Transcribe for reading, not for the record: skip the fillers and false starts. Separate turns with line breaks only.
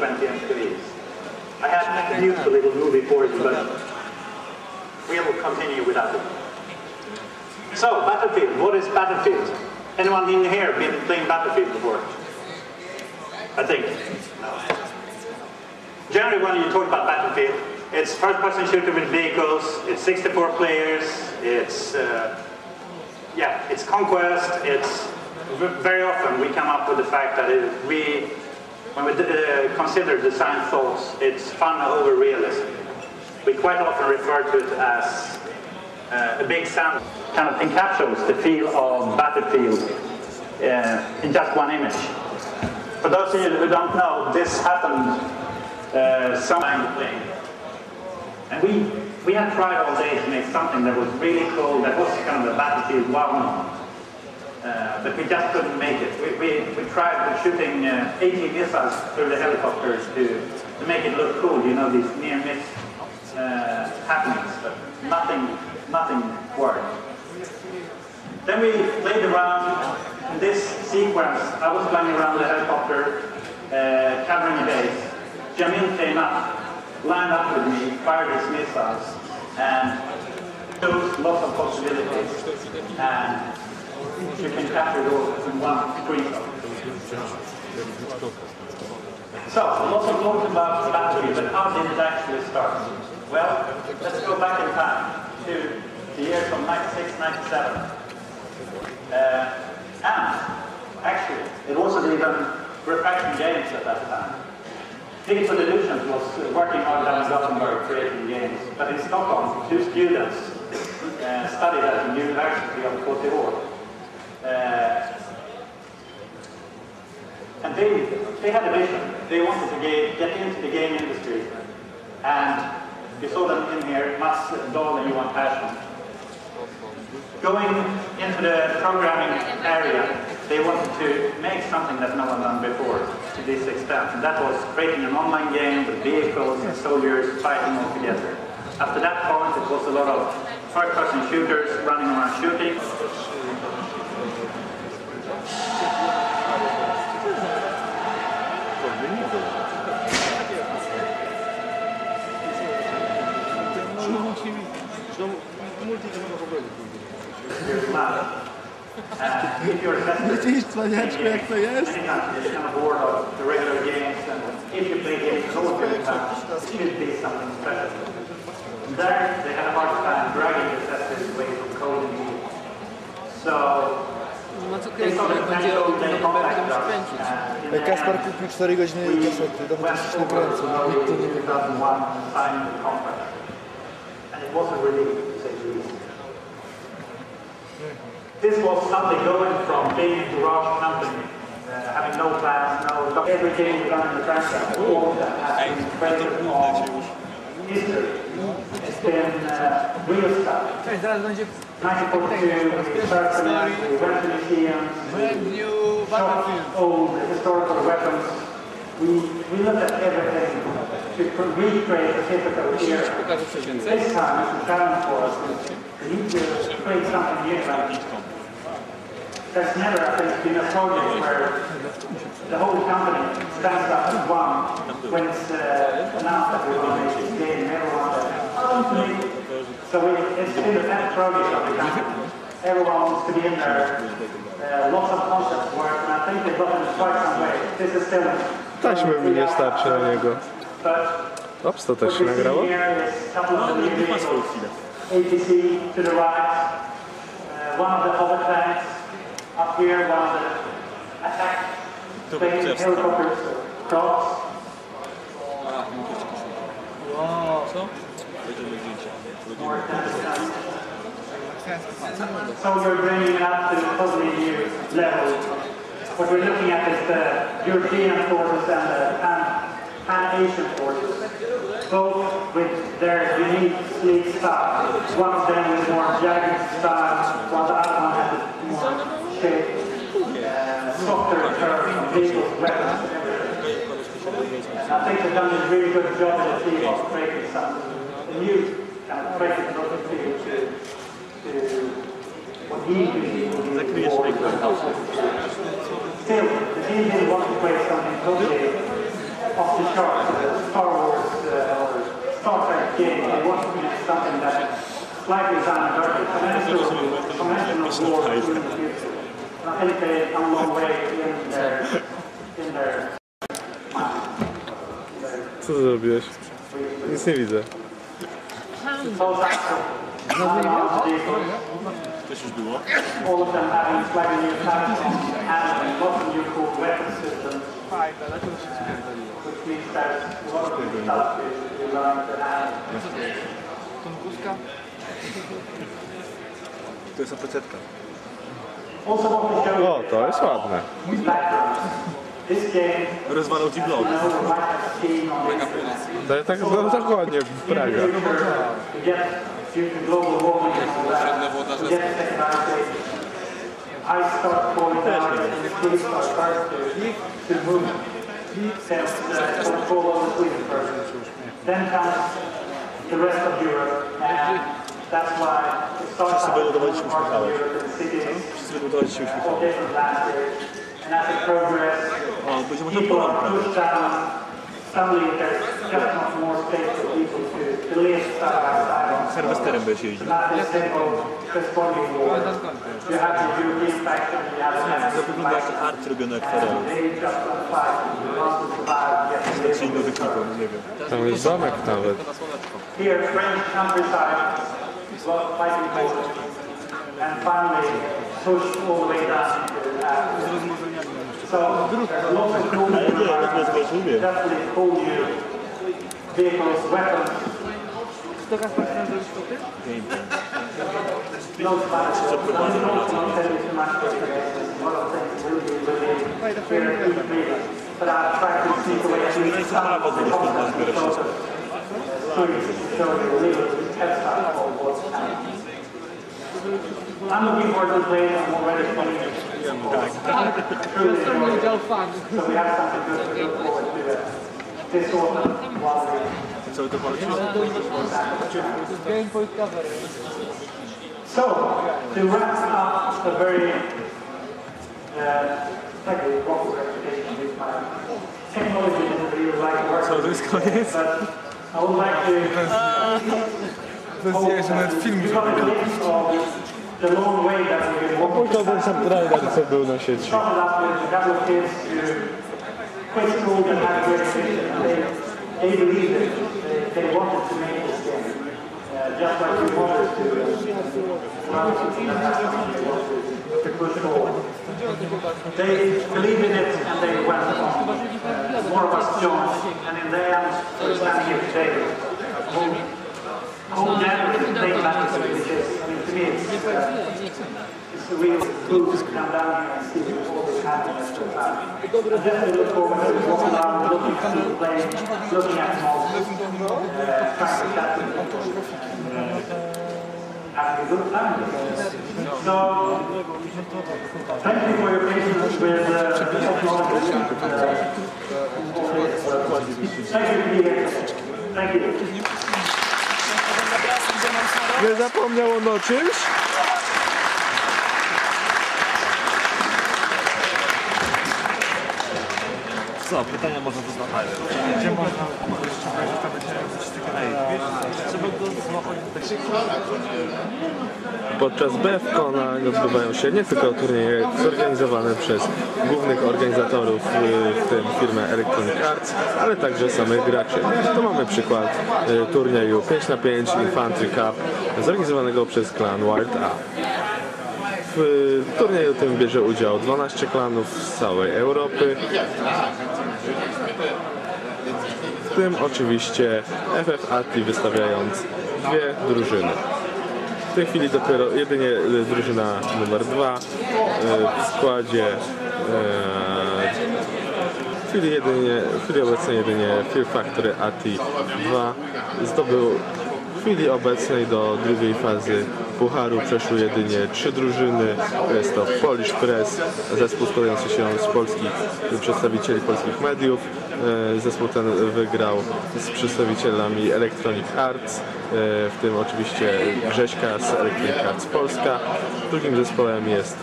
120 employees. I had produced a little movie for you, but we will continue without it. So, Battlefield. What is Battlefield? Anyone in here been playing Battlefield before? I think. No. Generally, when you talk about Battlefield, it's first-person shooter with vehicles. It's 64 players. It's it's conquest. It's very often we come up with the fact that when we consider design thoughts, it's fun over realism. We quite often refer to it as a big sound. Kind of encapsulates the feel of Battlefield in just one image. For those of you who don't know, this happened sometime playing. And we had tried all day to make something that was really cool, that was kind of a Battlefield wow moment. But we just couldn't make it. We tried shooting 18 missiles through the helicopters to make it look cool, you know, these near-miss happenings, but nothing worked. Then we played around in this sequence. I was flying around the helicopter, covering a base. Jamil came up, lined up with me, fired his missiles, and chose lots of possibilities. And you can capture those in one screenshot. So, lots of talk about Battlefield, but how did it actually start? Well, let's go back in time to the years from 96, 97. And actually, it wasn't even Refraction Games at that time. Digital Illusions was working hard down in Gothenburg creating games, but in Stockholm, 2 students studied at the University of KTH. And they had a vision. They wanted to get into the game industry. And you saw them in here, Mats Dahl and Johan Persson. Going into the programming area, they wanted to make something that no one done before to this extent. And that was creating an online game with vehicles and soldiers fighting all together. After that point, it was a lot of first-person shooters running around shooting. If you're
jak to jest?
kind of bored of the regular games, and if you play games over the time, it should be something special. And there, they had a hard time dragging the testers away from coding. So, they saw the potential, they contacted us.
Kaspar kupił 4 godziny kasety, do mnie się kręcą, nikt to nie wie.
And it wasn't really, to say the least. This was something going from being a garage company, having no plans, every game done in the franchise, all of that has been present on history. It's been real stuff. 1942, we started, we went to museums, we shot old historical weapons. We looked at everything to recreate a typical era. This time, the challenge for us is we need to create something new. There's never, I think, been a project where the whole company stands up as one when it's announced that we're going to make this game and everyone says, so it's been a pet project of the company. Everyone wants to be in there. Lots of concepts work, and I think they've gotten it quite some way. This is still
Taśmy mi nie starczy na niego. Ops, to też się nagrało?
APC to the right, one of the hover tanks. Up here, one of the attack helicopters crops. So we're bringing it up to a totally new level. What we're looking at is the European forces and the Pan-Asian forces, both with their unique sleek style. One of them is more jagged style, while the other one has a more softer curve, vehicles, weapons, and everything. And I think they've done a really good job in the team of creating a new kind of creative look and feel to what he usually would be more. Still, the team didn't want to create something totally off the charts, Star Wars or Star Trek game. They want to make something that slightly down and dirty, conventional war in the future. I think they come a long way in their mind.
Co zrobiłeś? Nic nie widzę.
Coś już było?
All of them having slightly new platforms and lots of new cool weapon systems, which means there's a lot of new stuff you learn to have.
To jest apecetka.
Also what we show
O, to jest ładne.
is backgrounds. This game,
Rozwalał ci blok.
you know, we might have seen on
To jest tak dokładnie Praga.
to get due to global warming and all that, to get secularization. I start falling down and the Swedes start to move. Since control over Sweden first. Then comes the rest of Europe, and that's why it starts out in parts of Europe and cities, all different landscapes. And as it progresses, people are pushed down. Suddenly there's just not more space for people to live side by side.
Serwesterem będziesz jeździł.
Not this simple responding war. You have the European faction, you have the
To
American
wygląda jak
faction,
art robiony akwarelą.
and they just don't fight. You want to survive, you have to live.
Czy inną techniką, nie wiem.
Tam jest zamek nawet.
Here, French countryside was fighting Poland, and finally pushed all the way down to Africa. So there's lots of cool new environments, definitely cool new vehicles, weapons. No Spanish. I'll tell you too much for today. A lot of things will be really here, but I'll try to sneak away at least some of the content. So you show you a little textile of what's happening. I'm looking forward to playing. I'm already playing it. Truly enjoying it. So we have something good to look forward to this autumn while we
Co to poleci?
So, to wrap up a very awkward reputation with my technology isn't really like work.
Co, to jest koniec?
But I would like to hope that you got a glimpse of the long way that we've been walking.
To ten sam trailer, co był na sieci.
Started up with a couple of kids who quit school and had a great vision, and they believed it. They wanted to make this game, just like we wanted to. To push forward. They believed in it and they went on. More of us joined, and in the end, we're standing here today. Whole generation thing matters, which is, I mean, to me, it's a real boost to come down here and see all this happening at the time. I definitely look forward to walking around, looking at people playing, looking at mobs, trying to chat with people, having a good time. So, thank you for your patience with technology. Thank you for being here. Thank you.
Nie zapomniał on o czymś?
Co, pytania można tu zadać. Gdzie można trzeba go złapać
Podczas BFcona odbywają się nie tylko turnieje zorganizowane przez głównych organizatorów, w tym firmę Electronic Arts, ale także samych graczy. To mamy przykład turnieju 5×5 Infantry Cup zorganizowanego przez klan Wild A. W turnieju tym bierze udział 12 klanów z całej Europy, w tym oczywiście FFAT wystawiając dwie drużyny. W tej chwili dopiero jedynie drużyna numer 2 w składzie w chwili obecnej jedynie Fear Factory ATI 2 zdobył. W chwili obecnej do drugiej fazy pucharu przeszły jedynie 3 drużyny. Jest to Polish Press, zespół składający się z polskich przedstawicieli polskich mediów. Zespół ten wygrał z przedstawicielami Electronic Arts, w tym oczywiście Grześka z Electronic Arts Polska. Drugim zespołem jest